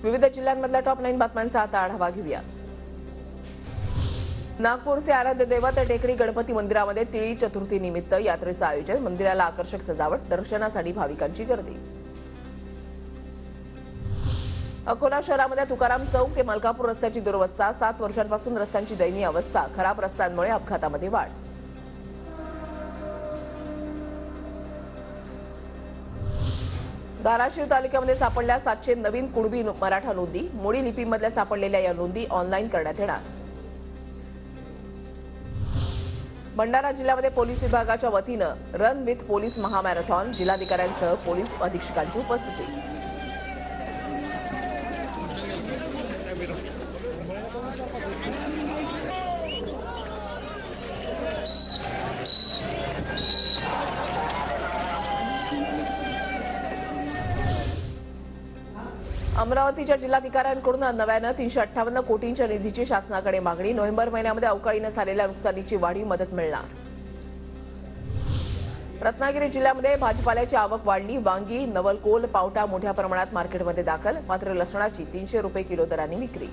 विविध जिल्ह्यांमधल्या टॉप 9 बातम्यांचा आता आढावा घेऊया। नागपूरचे आराध्य दैवत टेकडी गणपती मंदिरामध्ये तिळी चतुर्थी निमित्त यात्रेचं आयोजन, मंदिराला आकर्षक सजावट, दर्शनासाठी भाविकांची गर्दी। अकोला शहरामध्ये तुकाराम चौक ते मलकापूर रस्त्याची दुरवस्था, 7 वर्षांपासून रस्त्यांची दयनीय अवस्था, खराब रस्त्यांमुळे अपघातामध्ये वाढ। धाराशिव तालुक्यामध्ये सापडल्या 700 नवीन कुणबी मराठा नोंदी, मोडी लिपीमधल्या सापडलेल्या या नोंदी ऑनलाईन करण्यात येणार। भंडारा जिल्ह्यामध्ये पोलीस विभागाच्या वतीनं रन विथ पोलीस महामॅरेथॉन, जिल्हाधिकाऱ्यांसह पोलीस अधीक्षकांची उपस्थिती। अमरावतीच्या जिल्हाधिकाऱ्यांकडून नव्यानं 358 कोटींच्या निधीची शासनाकडे मागणी, नोव्हेंबर महिन्यामध्ये अवकाळीनं झालेल्या नुकसानीची वाढीव मदत मिळणार। रत्नागिरी जिल्ह्यामध्ये भाजीपाल्याची आवक वाढली, वांगी, नवलकोल, पावटा मोठ्या प्रमाणात मार्केटमध्ये दाखल, मात्र लसणाची 300 रुपये किलो दराने विक्री।